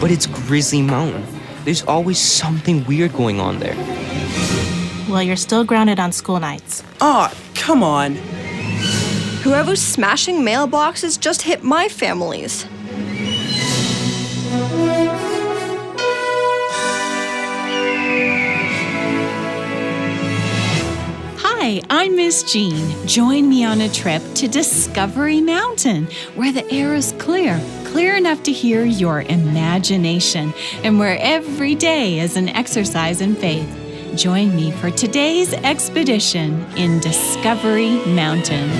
But it's Grizzly Mountain. There's always something weird going on there. Well, you're still grounded on school nights. Aw, come on. Whoever's smashing mailboxes just hit my family's. Hi, I'm Miss Jean. Join me on a trip to Discovery Mountain, where the air is clear enough to hear your imagination, and where every day is an exercise in faith. Join me for today's expedition in Discovery Mountain.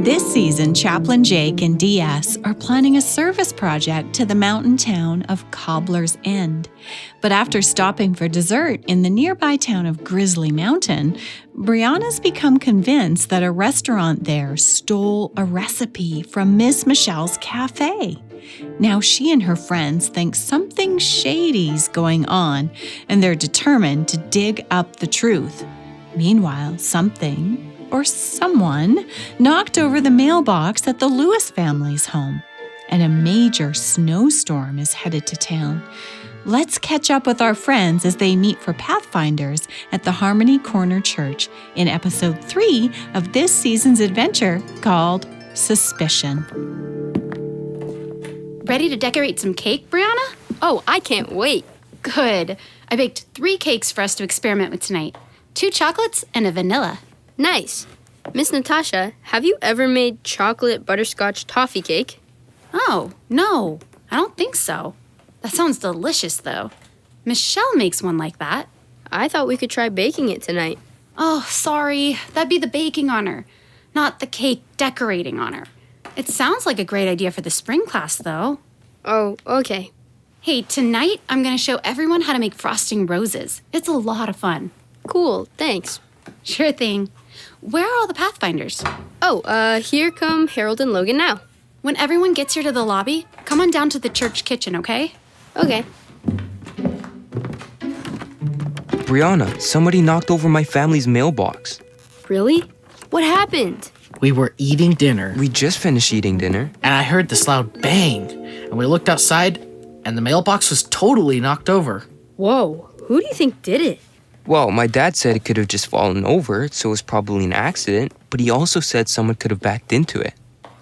This season, Chaplain Jake and DS are planning a service project to the mountain town of Cobbler's End. But after stopping for dessert in the nearby town of Grizzly Mountain, Brianna's become convinced that a restaurant there stole a recipe from Miss Michelle's cafe. Now she and her friends think something shady's going on, and they're determined to dig up the truth. Meanwhile, something or someone knocked over the mailbox at the Lewis family's home, and a major snowstorm is headed to town. Let's catch up with our friends as they meet for Pathfinders at the Harmony Corner Church in episode 3 of this season's adventure called Suspicion. Ready to decorate some cake, Brianna? Oh, I can't wait. Good. I baked 3 cakes for us to experiment with tonight. 2 chocolates and a vanilla. Nice. Miss Natasha, have you ever made chocolate butterscotch toffee cake? Oh, no. I don't think so. That sounds delicious, though. Michelle makes one like that. I thought we could try baking it tonight. Oh, sorry. That'd be the baking on her, not the cake decorating on her. It sounds like a great idea for the spring class, though. Oh, okay. Hey, tonight I'm going to show everyone how to make frosting roses. It's a lot of fun. Cool, thanks. Sure thing. Where are all the Pathfinders? Oh, here come Harold and Logan now. When everyone gets here to the lobby, come on down to the church kitchen, okay? Okay. Brianna, somebody knocked over my family's mailbox. Really? What happened? We were eating dinner, We just finished eating dinner. and I heard this loud bang, and we looked outside, and the mailbox was totally knocked over. Whoa, who do you think did it? Well, my dad said it could have just fallen over, so it was probably an accident, but he also said someone could have backed into it.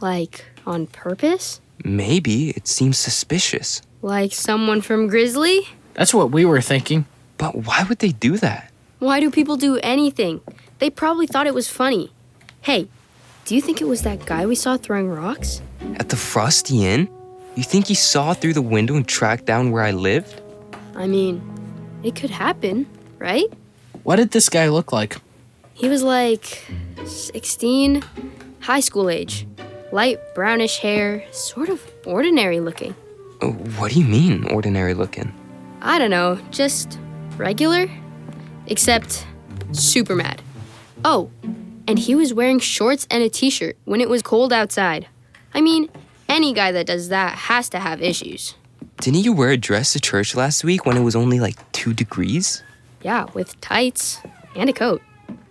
Like, on purpose? Maybe. It seems suspicious. Like someone from Grizzly? That's what we were thinking. But why would they do that? Why do people do anything? They probably thought it was funny. Hey, do you think it was that guy we saw throwing rocks? At the Frosty Inn? You think he saw through the window and tracked down where I lived? I mean, it could happen, right? What did this guy look like? He was like 16, high school age. Light brownish hair, sort of ordinary looking. What do you mean, ordinary looking? I don't know, just regular? Except super mad. Oh, and he was wearing shorts and a t-shirt when it was cold outside. I mean, any guy that does that has to have issues. Didn't you wear a dress to church last week when it was only like 2 degrees? Yeah, with tights and a coat.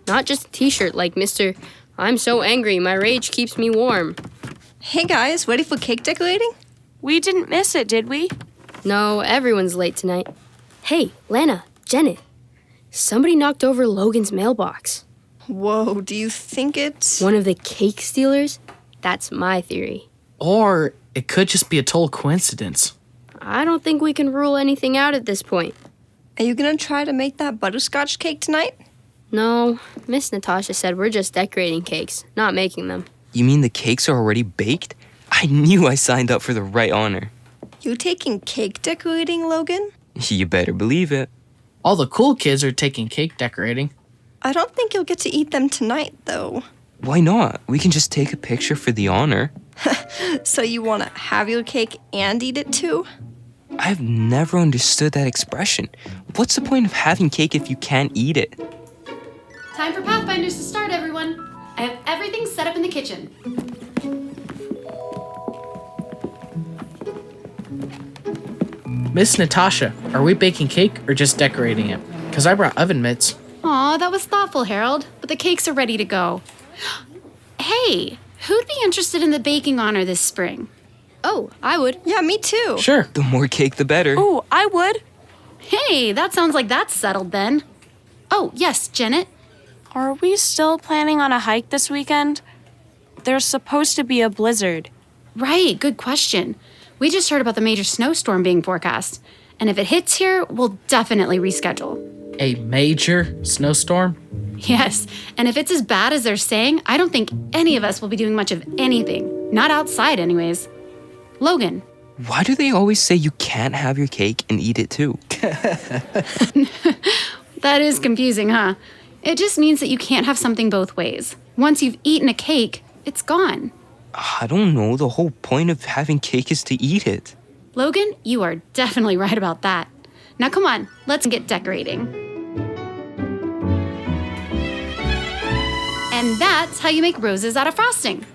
Not just a t-shirt like Mr. I'm so angry, my rage keeps me warm. Hey guys, ready for cake decorating? We didn't miss it, did we? No, everyone's late tonight. Hey, Lana, Janet, somebody knocked over Logan's mailbox. Whoa, do you think it's... One of the cake stealers? That's my theory. Or it could just be a total coincidence. I don't think we can rule anything out at this point. Are you gonna try to make that butterscotch cake tonight? No, Miss Natasha said we're just decorating cakes, not making them. You mean the cakes are already baked? I knew I signed up for the right honor. You taking cake decorating, Logan? You better believe it. All the cool kids are taking cake decorating. I don't think you'll get to eat them tonight, though. Why not? We can just take a picture for the honor. So you want to have your cake and eat it too? I've never understood that expression. What's the point of having cake if you can't eat it? Time for Pathfinders to start, everyone. I have everything set up in the kitchen. Miss Natasha, are we baking cake or just decorating it? Because I brought oven mitts. Aw, that was thoughtful, Harold. But the cakes are ready to go. Hey, who'd be interested in the baking honor this spring? Oh, I would. Yeah, me too. Sure. The more cake, the better. Oh, I would. Hey, that sounds like that's settled then. Oh, yes, Janet. Are we still planning on a hike this weekend? There's supposed to be a blizzard. Right, good question. We just heard about the major snowstorm being forecast. And if it hits here, we'll definitely reschedule. A major snowstorm? Yes, and if it's as bad as they're saying, I don't think any of us will be doing much of anything. Not outside, anyways. Logan. Why do they always say you can't have your cake and eat it too? That is confusing, huh? It just means that you can't have something both ways. Once you've eaten a cake, it's gone. I don't know. The whole point of having cake is to eat it. Logan, you are definitely right about that. Now come on, let's get decorating. And that's how you make roses out of frosting.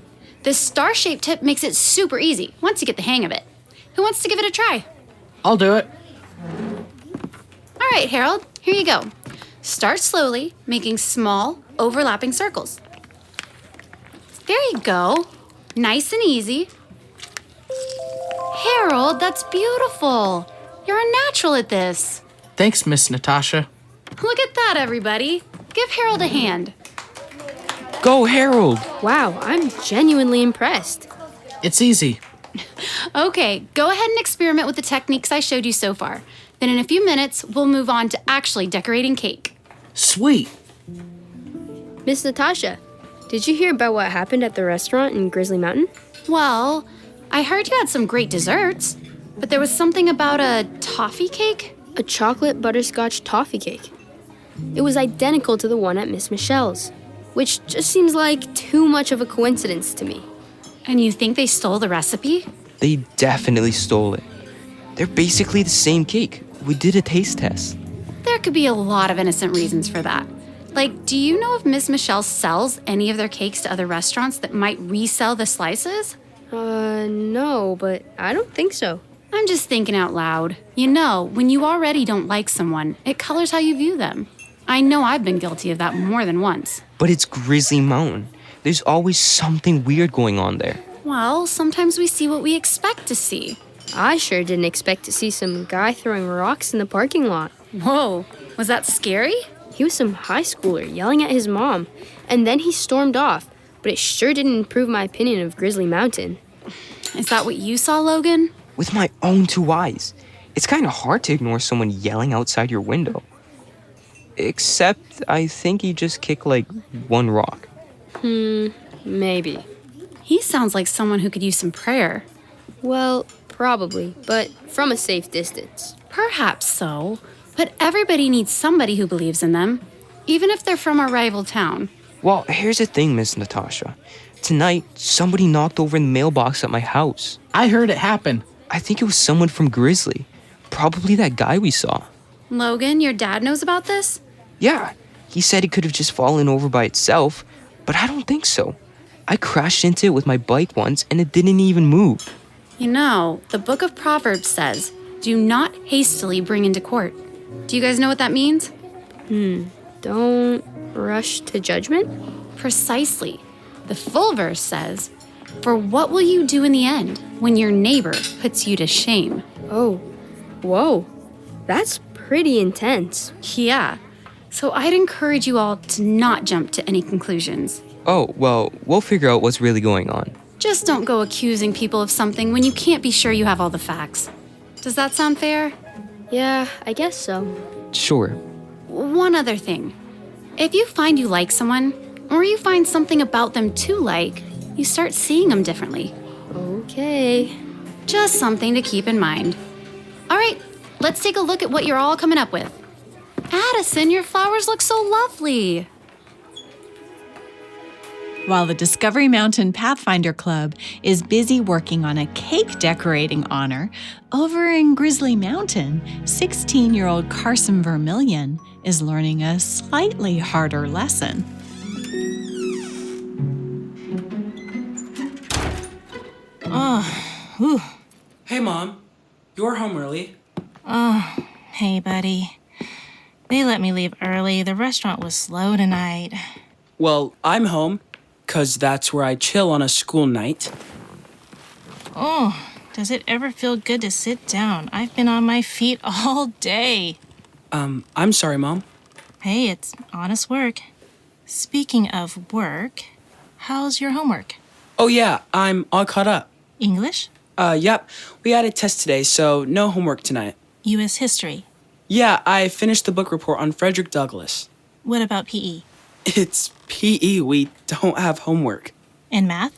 This star-shaped tip makes it super easy once you get the hang of it. Who wants to give it a try? I'll do it. All right, Harold, here you go. Start slowly, making small, overlapping circles. There you go. Nice and easy. Harold, that's beautiful. You're a natural at this. Thanks, Miss Natasha. Look at that, everybody. Give Harold a hand. Go, Harold! Wow, I'm genuinely impressed. It's easy. Okay, go ahead and experiment with the techniques I showed you so far. Then in a few minutes, we'll move on to actually decorating cake. Sweet. Miss Natasha, did you hear about what happened at the restaurant in Grizzly Mountain? Well, I heard you had some great desserts, but there was something about a toffee cake? A chocolate butterscotch toffee cake. It was identical to the one at Miss Michelle's, which just seems like too much of a coincidence to me. And you think they stole the recipe? They definitely stole it. They're basically the same cake. We did a taste test. There could be a lot of innocent reasons for that. Like, do you know if Miss Michelle sells any of their cakes to other restaurants that might resell the slices? No, but I don't think so. I'm just thinking out loud. You know, when you already don't like someone, it colors how you view them. I know I've been guilty of that more than once. But it's Grizzly Mountain. There's always something weird going on there. Well, sometimes we see what we expect to see. I sure didn't expect to see some guy throwing rocks in the parking lot. Whoa, was that scary? He was some high schooler yelling at his mom, and then he stormed off, but it sure didn't improve my opinion of Grizzly Mountain. Is that what you saw, Logan? With my own two eyes. It's kind of hard to ignore someone yelling outside your window. Except I think he just kicked like one rock. Maybe. He sounds like someone who could use some prayer. Well, probably, but from a safe distance. Perhaps so, but everybody needs somebody who believes in them, even if they're from a rival town. Well, here's the thing, Miss Natasha. Tonight, somebody knocked over the mailbox at my house. I heard it happen. I think it was someone from Grizzly. Probably that guy we saw. Logan, your dad knows about this? Yeah, he said it could have just fallen over by itself, but I don't think so. I crashed into it with my bike once and it didn't even move. You know, the book of Proverbs says, do not hastily bring into court. Do you guys know what that means? Don't rush to judgment? Precisely. The full verse says, for what will you do in the end when your neighbor puts you to shame? Oh, whoa. That's pretty intense. Yeah. So I'd encourage you all to not jump to any conclusions. Oh, well, we'll figure out what's really going on. Just don't go accusing people of something when you can't be sure you have all the facts. Does that sound fair? Yeah, I guess so. Sure. One other thing. If you find you like someone, or you find something about them to like, you start seeing them differently. Okay. Just something to keep in mind. All right, let's take a look at what you're all coming up with. Addison, your flowers look so lovely. While the Discovery Mountain Pathfinder Club is busy working on a cake decorating honor, over in Grizzly Mountain, 16-year-old Carson Vermillion is learning a slightly harder lesson. Hey, Mom. You're home early. Hey, buddy. They let me leave early. The restaurant was slow tonight. Well, I'm home. 'cause that's where I chill on a school night. Oh, does it ever feel good to sit down? I've been on my feet all day. I'm sorry, Mom. Hey, it's honest work. Speaking of work, how's your homework? Oh yeah, I'm all caught up. English? Yep. We had a test today, so no homework tonight. U.S. history? Yeah, I finished the book report on Frederick Douglass. What about PE? It's PE. We don't have homework. And math?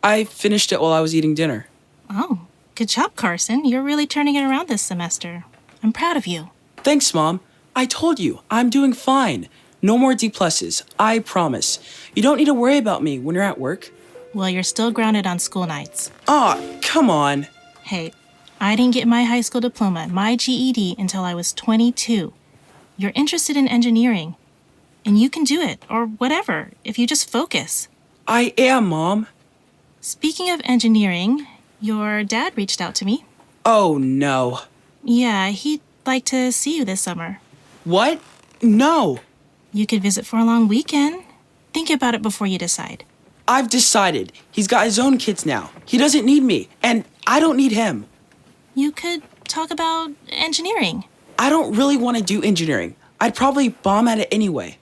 I finished it while I was eating dinner. Oh, good job, Carson. You're really turning it around this semester. I'm proud of you. Thanks, Mom. I told you, I'm doing fine. No more D pluses, I promise. You don't need to worry about me when you're at work. Well, you're still grounded on school nights. Aw, come on. Hey, I didn't get my high school diploma, my GED, until I was 22. You're interested in engineering, and you can do it, or whatever, if you just focus. I am, Mom. Speaking of engineering, your dad reached out to me. Oh, no. Yeah, he'd like to see you this summer. What? No. You could visit for a long weekend. Think about it before you decide. I've decided. He's got his own kids now. He doesn't need me, and I don't need him. You could talk about engineering. I don't really want to do engineering. I'd probably bomb at it anyway.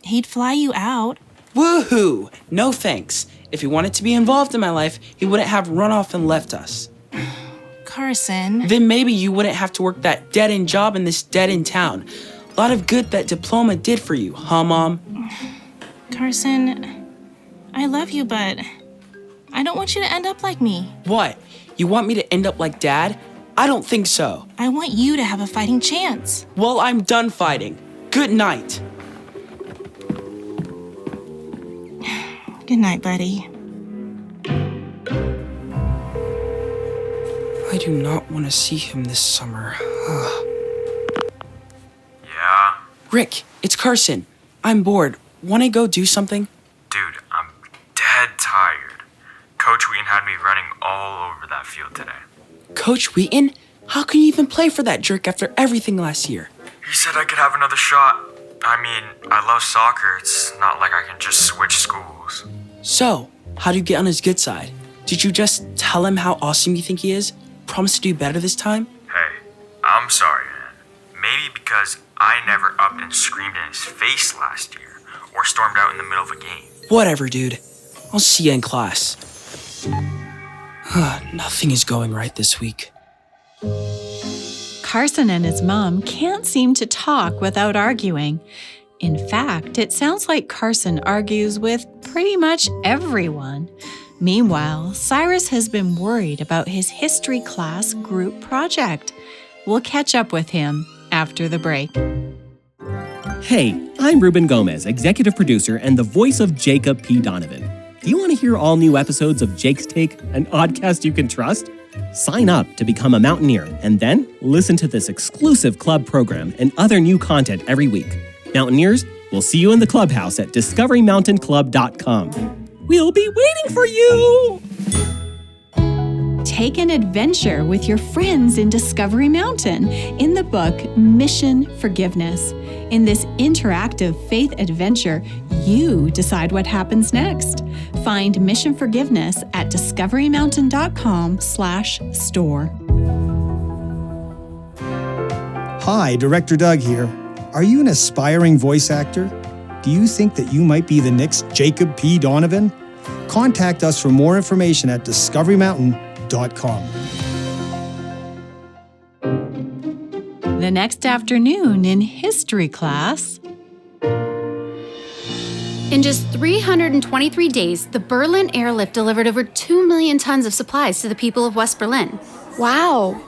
He'd fly you out. Woohoo! No thanks. If he wanted to be involved in my life, he wouldn't have run off and left us. Carson. Then maybe you wouldn't have to work that dead-end job in this dead-end town. A lot of good that diploma did for you, huh, Mom? Carson, I love you, but I don't want you to end up like me. What? You want me to end up like Dad? I don't think so. I want you to have a fighting chance. Well, I'm done fighting. Good night. Good night, buddy. I do not want to see him this summer. Yeah? Rick, it's Carson. I'm bored. Want to go do something? Dude, I'm dead tired. Coach Wheaton had me running all over that field today. Coach Wheaton? How can you even play for that jerk after everything last year? He said I could have another shot. I mean, I love soccer. It's not like I can just switch schools. So, how do you get on his good side? Did you just tell him how awesome you think he is? Promise to do better this time? Hey, I'm sorry, man. Maybe because I never upped and screamed in his face last year, or stormed out in the middle of a game. Whatever, dude. I'll see you in class. Nothing is going right this week. Carson and his mom can't seem to talk without arguing. In fact, it sounds like Carson argues with pretty much everyone. Meanwhile, Cyrus has been worried about his history class group project. We'll catch up with him after the break. Hey, I'm Ruben Gomez, executive producer and the voice of Jacob P. Donovan. Do you want to hear all new episodes of Jake's Take, an oddcast you can trust? Sign up to become a Mountaineer and then listen to this exclusive club program and other new content every week. Mountaineers, we'll see you in the clubhouse at discoverymountaintclub.com. We'll be waiting for you! Take an adventure with your friends in Discovery Mountain in the book Mission Forgiveness. In this interactive faith adventure, you decide what happens next. Find Mission Forgiveness at discoverymountain.com/store. Hi, Director Doug here. Are you an aspiring voice actor? Do you think that you might be the next Jacob P. Donovan? Contact us for more information at discoverymountain.com. The next afternoon in history class. In just 323 days, the Berlin airlift delivered over 2 million tons of supplies to the people of West Berlin. Wow.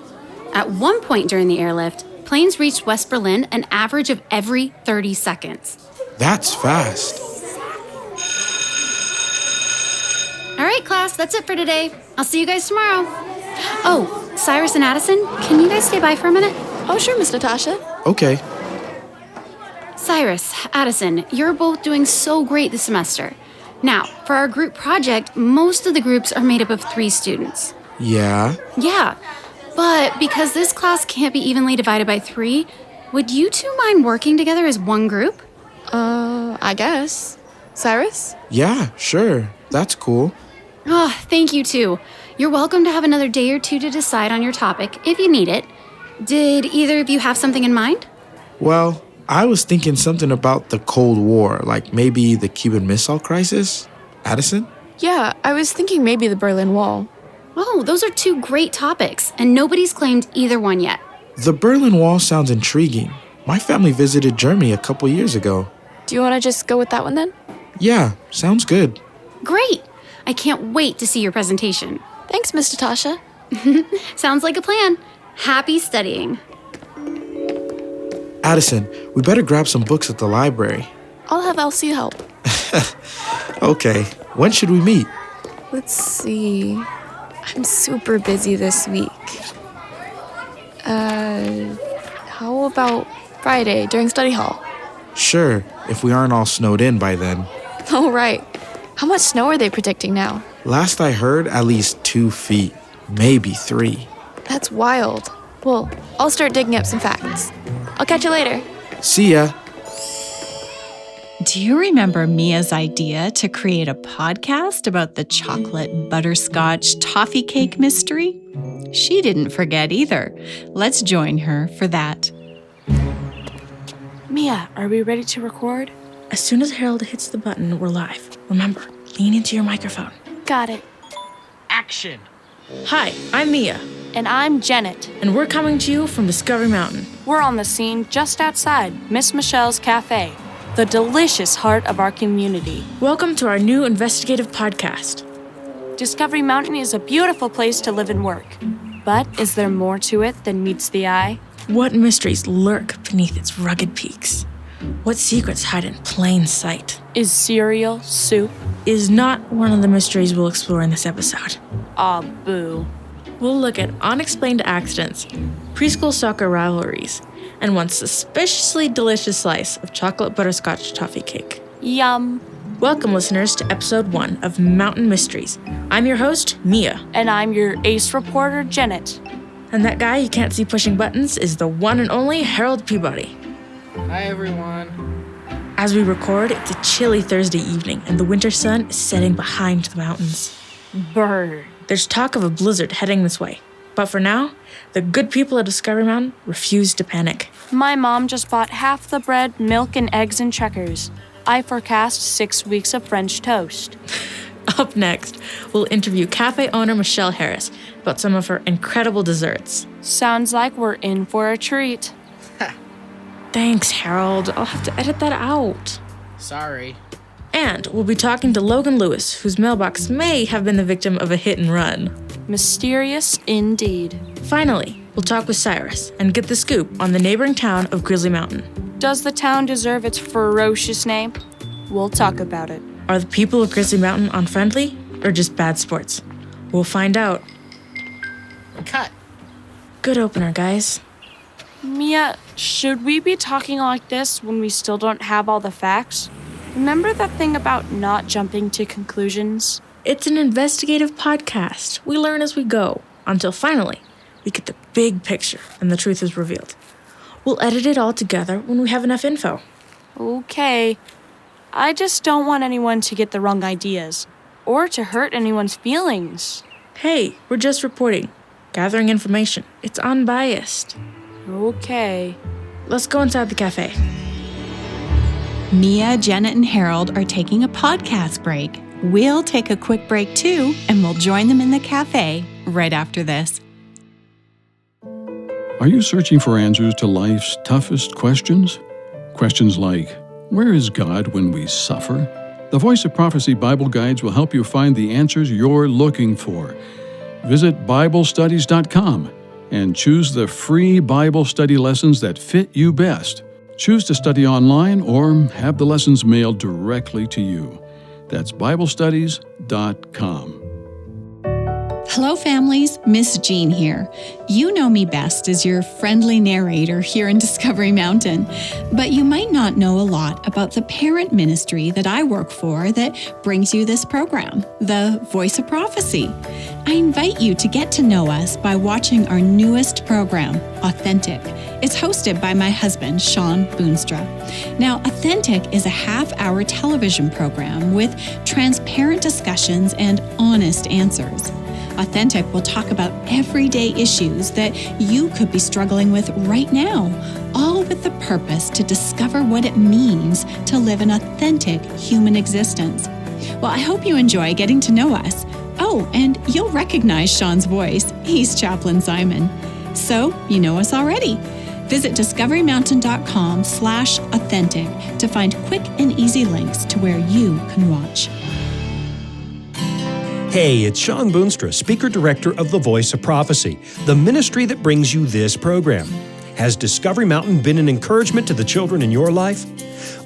At one point during the airlift, planes reached West Berlin an average of every 30 seconds. That's fast. All right, class, that's it for today. I'll see you guys tomorrow. Oh, Cyrus and Addison, can you guys stay by for a minute? Oh, sure, Miss Natasha. Okay. Cyrus, Addison, you're both doing so great this semester. Now, for our group project, most of the groups are made up of 3 students. Yeah? Yeah, but because this class can't be evenly divided by 3, would you two mind working together as one group? I guess. Cyrus? Yeah, sure. That's cool. Oh, thank you too. You're welcome to have another day or two to decide on your topic if you need it. Did either of you have something in mind? Well, I was thinking something about the Cold War, like maybe the Cuban Missile Crisis. Addison? Yeah, I was thinking maybe the Berlin Wall. Oh, those are two great topics, and nobody's claimed either one yet. The Berlin Wall sounds intriguing. My family visited Germany a couple years ago. Do you want to just go with that one then? Yeah, sounds good. Great! I can't wait to see your presentation. Thanks, Miss Natasha. Sounds like a plan. Happy studying. Addison, we better grab some books at the library. I'll have Elsie help. Okay, when should we meet? Let's see. I'm super busy this week. How about Friday during study hall? Sure, if we aren't all snowed in by then. Oh, right. How much snow are they predicting now? Last I heard, at least 2 feet, maybe 3. That's wild. Well, I'll start digging up some facts. I'll catch you later. See ya. Do you remember Mia's idea to create a podcast about the chocolate butterscotch toffee cake mystery? She didn't forget either. Let's join her for that. Mia, are we ready to record? As soon as Harold hits the button, we're live. Remember, lean into your microphone. Got it. Action! Hi, I'm Mia. And I'm Janet. And we're coming to you from Discovery Mountain. We're on the scene just outside Miss Michelle's Cafe, the delicious heart of our community. Welcome to our new investigative podcast. Discovery Mountain is a beautiful place to live and work. But is there more to it than meets the eye? What mysteries lurk beneath its rugged peaks? What secrets hide in plain sight? Is cereal soup? Is not one of the mysteries we'll explore in this episode. Aw, boo. We'll look at unexplained accidents, preschool soccer rivalries, and one suspiciously delicious slice of chocolate butterscotch toffee cake. Yum. Welcome, listeners, to episode 1 of Mountain Mysteries. I'm your host, Mia. And I'm your ace reporter, Janet. And that guy you can't see pushing buttons is the one and only Harold Peabody. Hi, everyone. As we record, it's a chilly Thursday evening, and the winter sun is setting behind the mountains. Brr. There's talk of a blizzard heading this way. But for now, the good people at Discovery Mountain refuse to panic. My mom just bought half the bread, milk, and eggs and checkers. I forecast 6 weeks of French toast. Up next, we'll interview cafe owner Michelle Harris about some of her incredible desserts. Sounds like we're in for a treat. Thanks, Harold. I'll have to edit that out. Sorry. And we'll be talking to Logan Lewis, whose mailbox may have been the victim of a hit and run. Mysterious indeed. Finally, we'll talk with Cyrus and get the scoop on the neighboring town of Grizzly Mountain. Does the town deserve its ferocious name? We'll talk about it. Are the people of Grizzly Mountain unfriendly or just bad sports? We'll find out. Cut. Good opener, guys. Mia, should we be talking like this when we still don't have all the facts? Remember that thing about not jumping to conclusions? It's an investigative podcast. We learn as we go, until finally, we get the big picture and the truth is revealed. We'll edit it all together when we have enough info. Okay. I just don't want anyone to get the wrong ideas, or to hurt anyone's feelings. Hey, we're just reporting, gathering information. It's unbiased. Okay. Let's go inside the cafe. Mia, Janet, and Harold are taking a podcast break. We'll take a quick break too, and we'll join them in the cafe right after this. Are you searching for answers to life's toughest questions? Questions like, where is God when we suffer? The Voice of Prophecy Bible Guides will help you find the answers you're looking for. Visit BibleStudies.com and choose the free Bible study lessons that fit you best. Choose to study online or have the lessons mailed directly to you. That's BibleStudies.com. Hello, families. Miss Jean here. You know me best as your friendly narrator here in Discovery Mountain, but you might not know a lot about the parent ministry that I work for that brings you this program, the Voice of Prophecy. I invite you to get to know us by watching our newest program, Authentic. It's hosted by my husband, Sean Boonstra. Now, Authentic is a half-hour television program with transparent discussions and honest answers. Authentic will talk about everyday issues that you could be struggling with right now, all with the purpose to discover what it means to live an authentic human existence. Well, I hope you enjoy getting to know us. Oh, and you'll recognize Sean's voice. He's Chaplain Simon. So, you know us already. Visit discoverymountain.com/authentic to find quick and easy links to where you can watch. Hey, it's Sean Boonstra, Speaker Director of the Voice of Prophecy, the ministry that brings you this program. Has Discovery Mountain been an encouragement to the children in your life?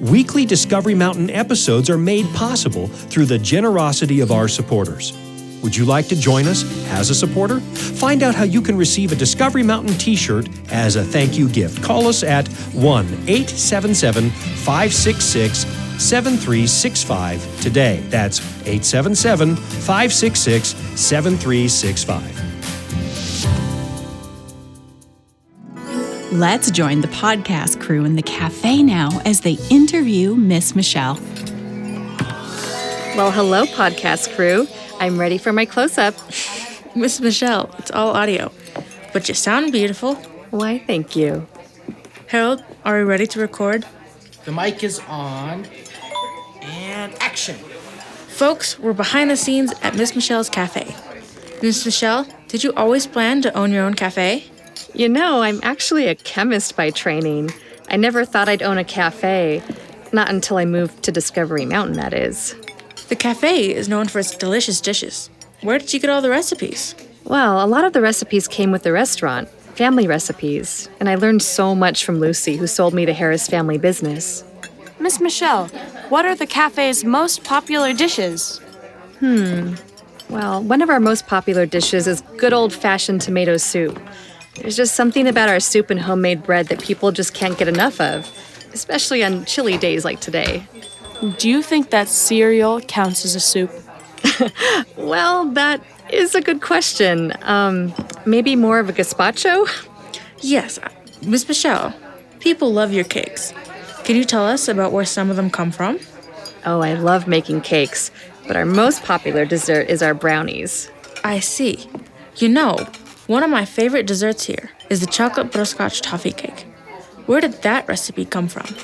Weekly Discovery Mountain episodes are made possible through the generosity of our supporters. Would you like to join us as a supporter? Find out how you can receive a Discovery Mountain t-shirt as a thank you gift. Call us at 1-877-566-7365 today. That's 877-566-7365. Let's join the podcast crew in the cafe now as they interview Miss Michelle. Well, hello, podcast crew. I'm ready for my close-up. Miss Michelle, it's all audio, but you sound beautiful. Why, thank you. Harold, are we ready to record? The mic is on. And action. Folks, we're behind the scenes at Miss Michelle's cafe. Miss Michelle, did you always plan to own your own cafe? You know, I'm actually a chemist by training. I never thought I'd own a cafe. Not until I moved to Discovery Mountain, that is. The cafe is known for its delicious dishes. Where did you get all the recipes? Well, a lot of the recipes came with the restaurant, family recipes, and I learned so much from Lucy, who sold me the Harris family business. Miss Michelle, what are the cafe's most popular dishes? Well, one of our most popular dishes is good old-fashioned tomato soup. There's just something about our soup and homemade bread that people just can't get enough of, especially on chilly days like today. Do you think that cereal counts as a soup? Well, that is a good question. Maybe more of a gazpacho? Yes, Miss Michelle, people love your cakes. Can you tell us about where some of them come from? Oh, I love making cakes, but our most popular dessert is our brownies. I see. You know, one of my favorite desserts here is the chocolate butterscotch toffee cake. Where did that recipe come from?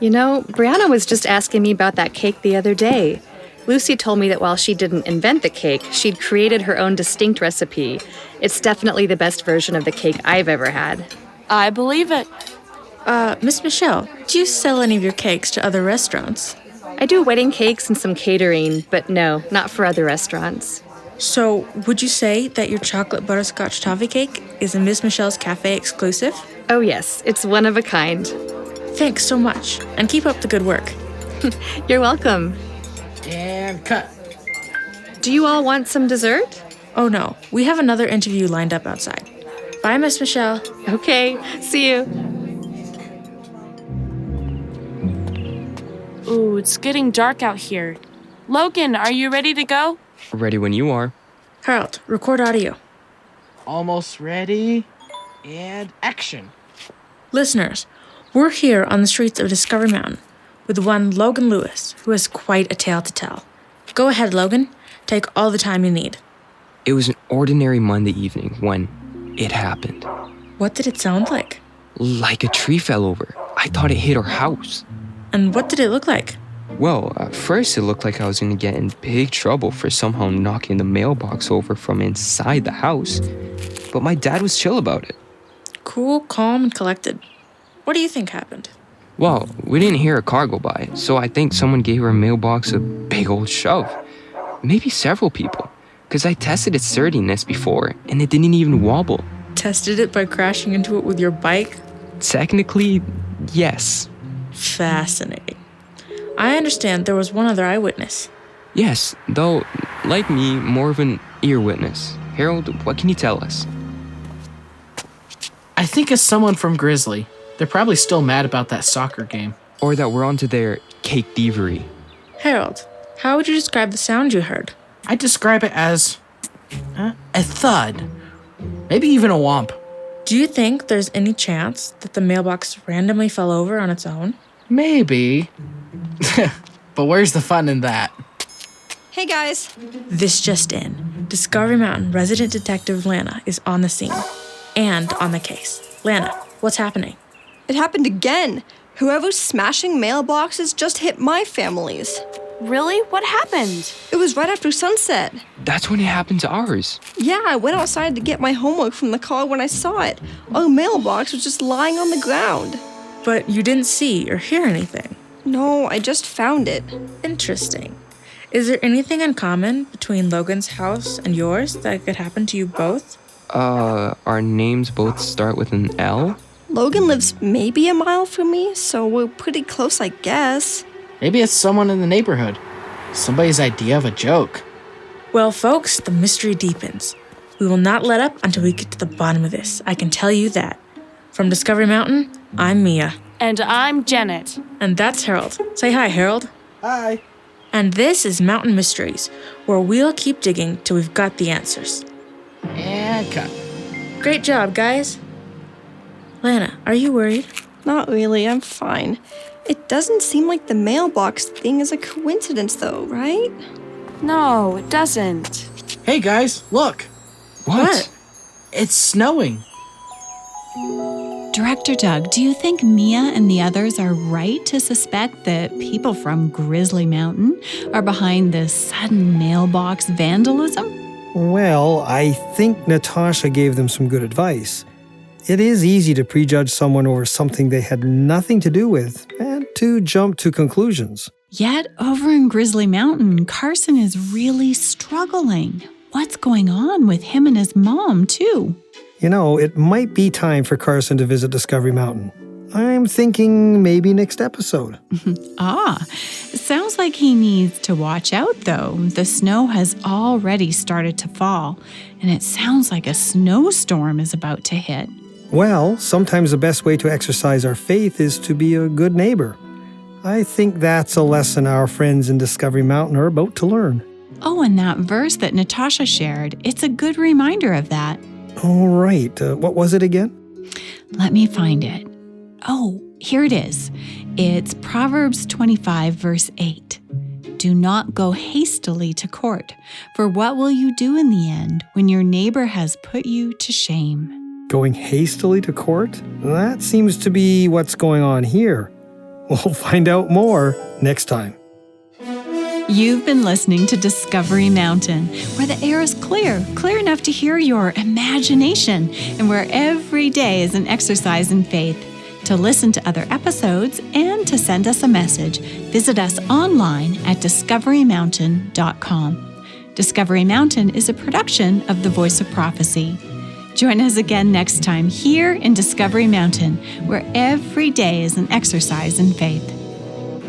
You know, Brianna was just asking me about that cake the other day. Lucy told me that while she didn't invent the cake, she'd created her own distinct recipe. It's definitely the best version of the cake I've ever had. I believe it. Miss Michelle, do you sell any of your cakes to other restaurants? I do wedding cakes and some catering, but no, not for other restaurants. So, would you say that your chocolate butterscotch toffee cake is a Miss Michelle's cafe exclusive? Oh yes, it's one of a kind. Thanks so much, and keep up the good work. You're welcome. And cut. Do you all want some dessert? Oh no, we have another interview lined up outside. Bye, Miss Michelle. Okay, see you. Ooh, it's getting dark out here. Logan, are you ready to go? Ready when you are. Harold, record audio. Almost ready. And action. Listeners, we're here on the streets of Discovery Mountain with one Logan Lewis, who has quite a tale to tell. Go ahead, Logan. Take all the time you need. It was an ordinary Monday evening when it happened. What did it sound like? Like a tree fell over. I thought it hit our house. And what did it look like? Well, at first it looked like I was going to get in big trouble for somehow knocking the mailbox over from inside the house. But my dad was chill about it. Cool, calm, and collected. What do you think happened? Well, we didn't hear a car go by, so I think someone gave our mailbox a big old shove. Maybe several people, because I tested its sturdiness before, and it didn't even wobble. Tested it by crashing into it with your bike? Technically, yes. Fascinating. I understand there was one other eyewitness. Yes, though, like me, more of an ear witness. Harold, what can you tell us? I think it's someone from Grizzly. They're probably still mad about that soccer game. Or that we're onto their cake thievery. Harold, how would you describe the sound you heard? I'd describe it as a thud. Maybe even a whomp. Do you think there's any chance that the mailbox randomly fell over on its own? Maybe. But where's the fun in that? Hey guys. This just in. Discovery Mountain resident detective Lana is on the scene and on the case. Lana, what's happening? It happened again. Whoever's smashing mailboxes just hit my families. Really? What happened? It was right after sunset. That's when it happened to ours. Yeah, I went outside to get my homework from the car when I saw it. Our mailbox was just lying on the ground. But you didn't see or hear anything. No, I just found it. Interesting. Is there anything in common between Logan's house and yours that could happen to you both? Our names both start with an L? Logan lives maybe a mile from me, so we're pretty close, I guess. Maybe it's someone in the neighborhood. Somebody's idea of a joke. Well, folks, the mystery deepens. We will not let up until we get to the bottom of this. I can tell you that. From Discovery Mountain, I'm Mia. And I'm Janet. And that's Harold. Say hi, Harold. Hi. And this is Mountain Mysteries, where we'll keep digging till we've got the answers. And cut. Great job, guys. Lana, are you worried? Not really, I'm fine. It doesn't seem like the mailbox thing is a coincidence, though, right? No, it doesn't. Hey, guys, look. What? It's snowing. Director Doug, do you think Mia and the others are right to suspect that people from Grizzly Mountain are behind this sudden mailbox vandalism? Well, I think Natasha gave them some good advice. It is easy to prejudge someone over something they had nothing to do with and to jump to conclusions. Yet, over in Grizzly Mountain, Carson is really struggling. What's going on with him and his mom, too? You know, it might be time for Carson to visit Discovery Mountain. I'm thinking maybe next episode. It sounds like he needs to watch out, though. The snow has already started to fall, and it sounds like a snowstorm is about to hit. Well, sometimes the best way to exercise our faith is to be a good neighbor. I think that's a lesson our friends in Discovery Mountain are about to learn. Oh, and that verse that Natasha shared, it's a good reminder of that. All right, what was it again? Let me find it. Oh, here it is. It's Proverbs 25, verse 8. Do not go hastily to court, for what will you do in the end when your neighbor has put you to shame? Going hastily to court? That seems to be what's going on here. We'll find out more next time. You've been listening to Discovery Mountain, where the air is clear enough to hear your imagination, and where every day is an exercise in faith. To listen to other episodes and to send us a message, visit us online at discoverymountain.com. Discovery Mountain is a production of The Voice of Prophecy. Join us again next time here in Discovery Mountain, where every day is an exercise in faith.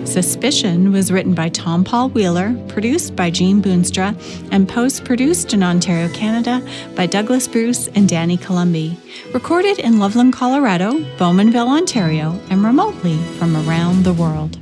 Suspicion was written by Tom Paul Wheeler, produced by Jean Boonstra, and post-produced in Ontario, Canada by Douglas Bruce and Danny Columbi. Recorded in Loveland, Colorado, Bowmanville, Ontario, and remotely from around the world.